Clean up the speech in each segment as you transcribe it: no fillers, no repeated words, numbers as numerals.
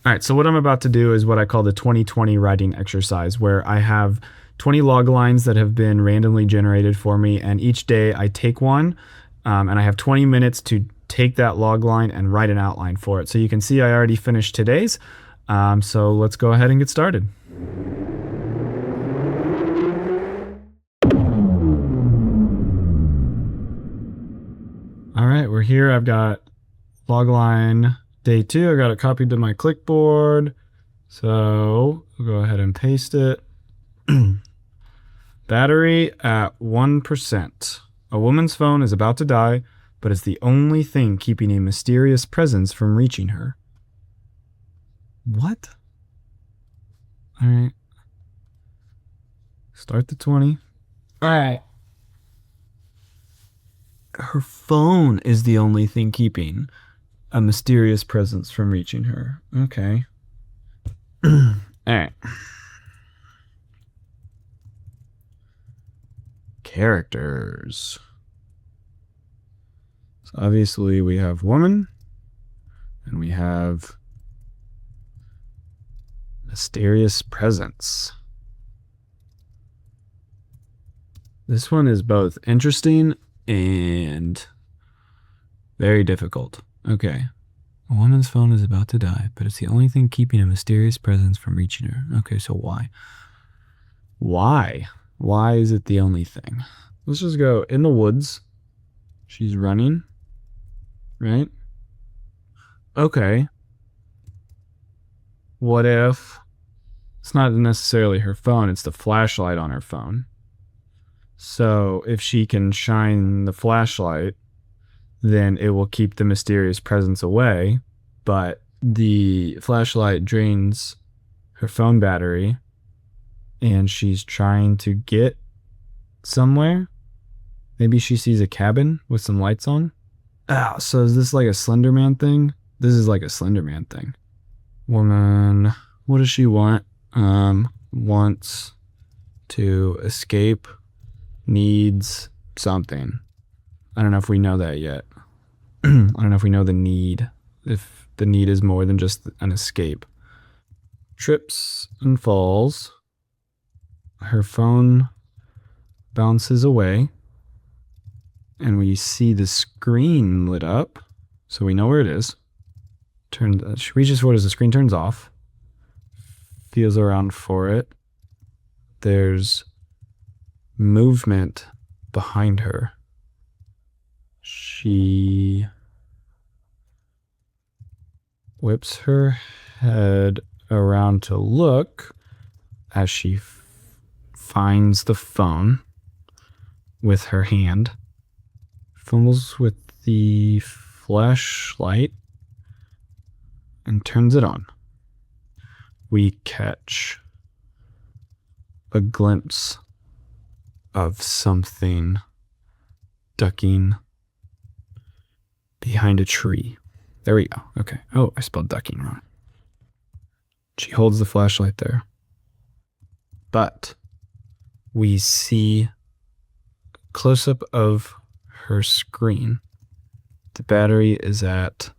All right, so what I'm about to do is what I call the 2020 writing exercise, where I have 20 log lines that have been randomly generated for me, and each day I take one, and I have 20 minutes to take that log line and write an outline for it. So you can see I already finished today's, so let's go ahead and get started. All right, we're here. I've got logline day 2. I got it copied to my clipboard. So we'll go ahead and paste it. Battery at 1%. A woman's phone is about to die, but it's the only thing keeping a mysterious presence from reaching her. What? All right. Start the 20. All right. Her phone is the only thing keeping a mysterious presence from reaching her. Okay. All right. Characters. So obviously we have woman and we have mysterious presence. This one is both interesting and very difficult. Okay. A woman's phone is about to die, but it's the only thing keeping a mysterious presence from reaching her. Okay, so why? Why? Why is it the only thing? Let's just go in the woods. She's running, right? Okay. What if it's not necessarily her phone, it's the flashlight on her phone? So if she can shine the flashlight, then it will keep the mysterious presence away, but the flashlight drains her phone battery and she's trying to get somewhere. Maybe she sees a cabin with some lights on. So is this like a Slender Man thing? This is like a Slender Man thing. Woman, what does she want? Wants to escape, needs something. I don't know if we know that yet. I don't know if we know the need, if the need is more than just an escape. Trips and falls. Her phone bounces away and we see the screen lit up, so we know where it is. She reaches for it as the screen turns off, feels around for it. There's movement behind her. She whips her head around to look as she finds the phone with her hand, fumbles with the flashlight, and turns it on. We catch a glimpse of something ducking behind a tree. There we go. Okay. Oh, I spelled ducking wrong. She holds the flashlight there. But we see a close-up of her screen. The battery is at,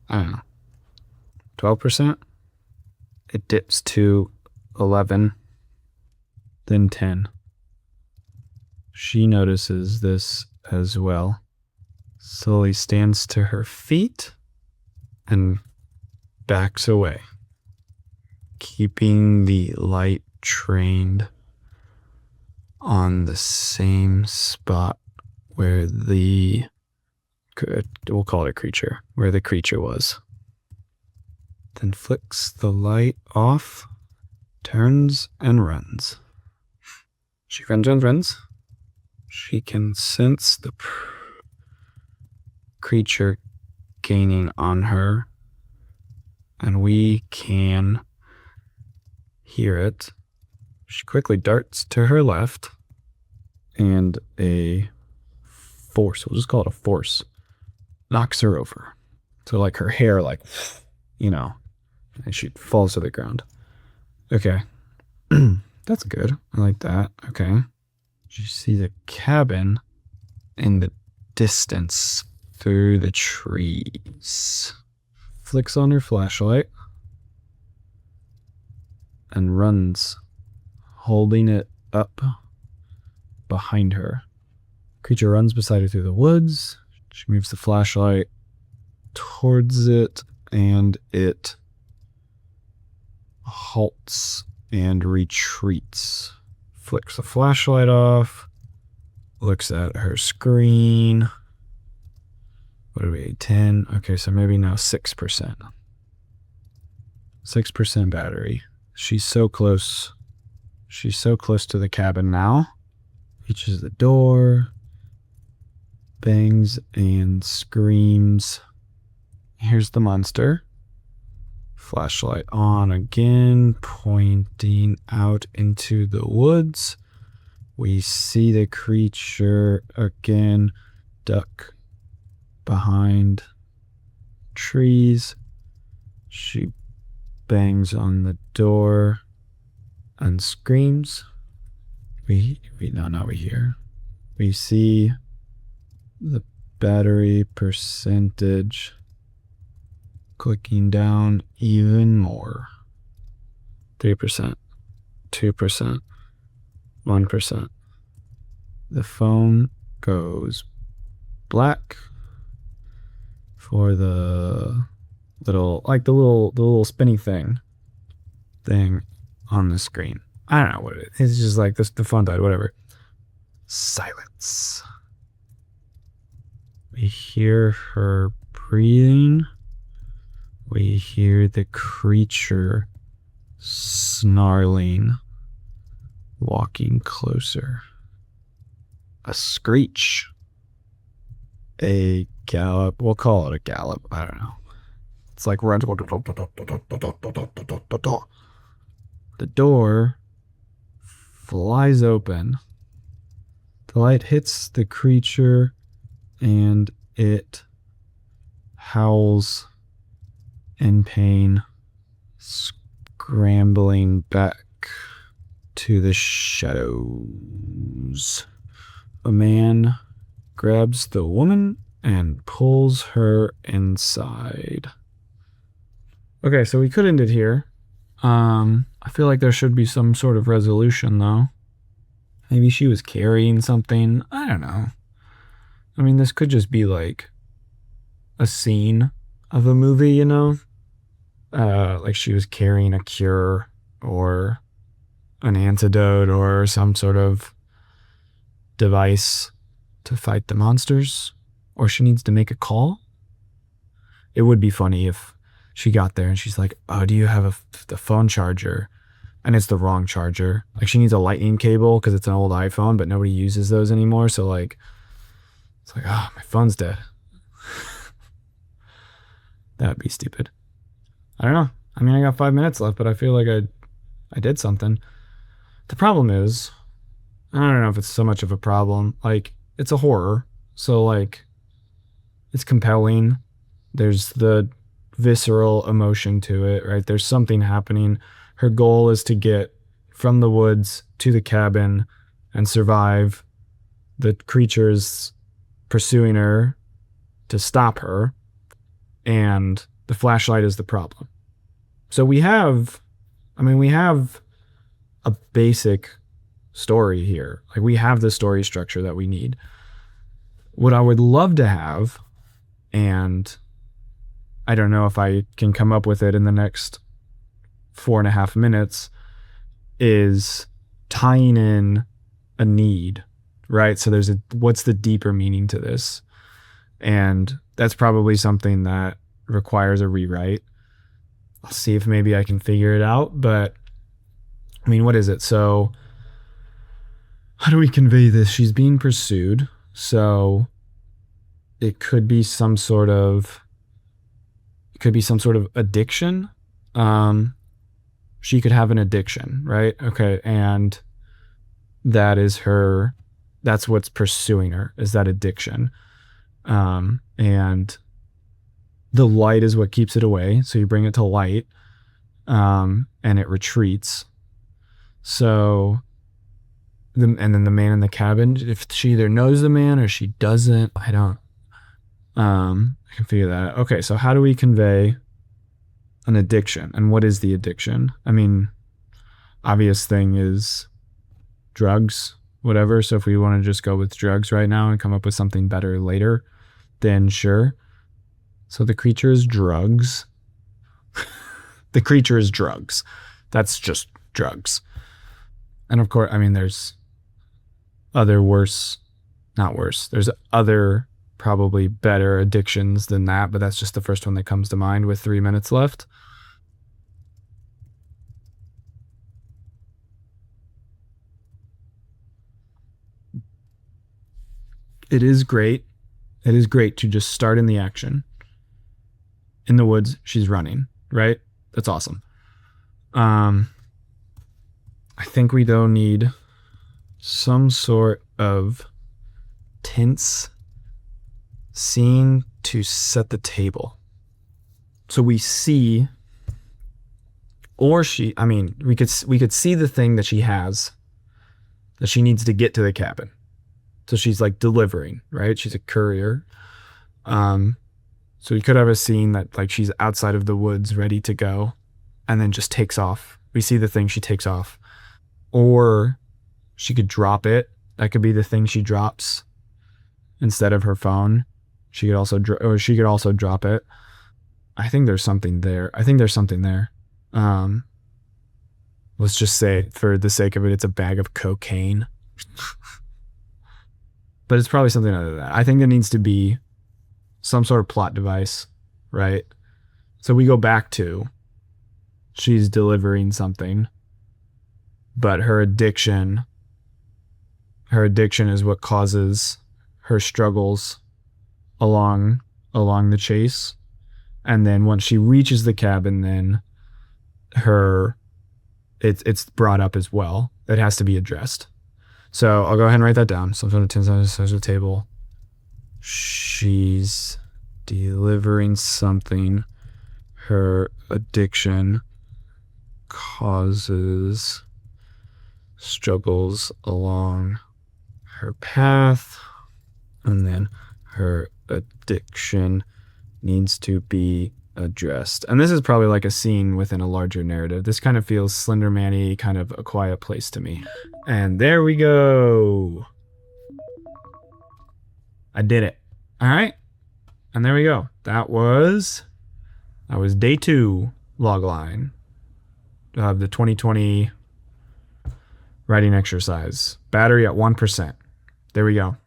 I don't know, 12%. It dips to 11, then 10. She notices this as well. Slowly stands to her feet and backs away, keeping the light trained on the same spot where we'll call it a creature, where the creature was. Then flicks the light off, turns and runs. She runs. She can sense the creature gaining on her, and we can hear it. She quickly darts to her left, and a force, we'll just call it a force, knocks her over. So like her hair, like, and she falls to the ground. Okay. That's good. I like that. Okay. You see the cabin in the distance through the trees. Flicks on her flashlight. and runs, holding it up behind her. Creature runs beside her through the woods. She moves the flashlight towards it, and it halts and retreats. Flicks the flashlight off, looks at her screen. What are we, 10? Okay, so maybe now 6%. 6% battery. She's so close. She's so close to the cabin now. Reaches the door, bangs and screams. Here's the monster. Flashlight on again, pointing out into the woods. We see the creature again duck behind trees. She bangs on the door and screams. We hear. We see the battery percentage clicking down even more. 3%, 2%, 1%. The phone goes black for the little spinny thing on the screen. I don't know what it is. It's just like this, the phone died, whatever. Silence. We hear her breathing. We hear the creature snarling, walking closer. A screech. A gallop. We'll call it a gallop. I don't know. It's like run. The door flies open. The light hits the creature and it howls in pain, scrambling back to the shadows. A man grabs the woman and pulls her inside. Okay, so we could end it here. I feel like there should be some sort of resolution, though. Maybe she was carrying something. I don't know. I mean, this could just be like a scene of a movie, you know? Like she was carrying a cure or an antidote or some sort of device to fight the monsters. Or she needs to make a call. It would be funny if she got there and she's like, oh, do you have the phone charger? And it's the wrong charger. Like she needs a lightning cable because it's an old iPhone, but nobody uses those anymore. So like, it's like, oh, my phone's dead. That would be stupid. I don't know. I mean, I got 5 minutes left, but I feel like I did something. The problem is, I don't know if it's so much of a problem. Like, it's a horror. So like, it's compelling. There's the visceral emotion to it, right? There's something happening. Her goal is to get from the woods to the cabin and survive. The creature's pursuing her to stop her, and the flashlight is the problem. So we have a basic story here. Like we have the story structure that we need. What I would love to have, and I don't know if I can come up with it in the next 4.5 minutes, is tying in a need, right? So what's the deeper meaning to this? And that's probably something that requires a rewrite. I'll see if maybe I can figure it out, but I mean, what is it? So how do we convey this? She's being pursued. So it could be some sort of addiction. She could have an addiction, right? Okay. And that's what's pursuing her, is that addiction. And the light is what keeps it away. So you bring it to light, and it retreats. So and then the man in the cabin, if she either knows the man or she doesn't, I can figure that out. Okay. So how do we convey an addiction, and what is the addiction? I mean, obvious thing is drugs, whatever. So if we want to just go with drugs right now and come up with something better later, then sure. So the creature is drugs. The creature is drugs. That's just drugs. And of course, I mean, there's other worse, not worse. There's other probably better addictions than that, but that's just the first one that comes to mind with 3 minutes left. It is great. It is great to just start in the action. In the woods, she's running, right? That's awesome. I think we though need some sort of tense scene to set the table. So we see, or she, I mean, we could see the thing that she has that she needs to get to the cabin. So she's like delivering, right? She's a courier. So we could have a scene that like she's outside of the woods ready to go and then just takes off. We see the thing, she takes off. Or she could drop it. That could be the thing she drops instead of her phone. She could also drop it. I think there's something there. Let's just say, for the sake of it, it's a bag of cocaine. But it's probably something other than that. I think there needs to be some sort of plot device, right? So we go back to she's delivering something, but her addiction is what causes her struggles along the chase. And then once she reaches the cabin, then it's brought up as well. It has to be addressed. So I'll go ahead and write that down. So I'm going to 10 sides of the table. She's delivering something. Her addiction causes struggles along her path. And then her addiction needs to be addressed. And this is probably like a scene within a larger narrative. This kind of feels Slender Man-y, kind of A Quiet Place to me. And there we go. I did it. All right. And there we go. That was day 2 Logline of the 2020 writing exercise. Battery at 1%. There we go.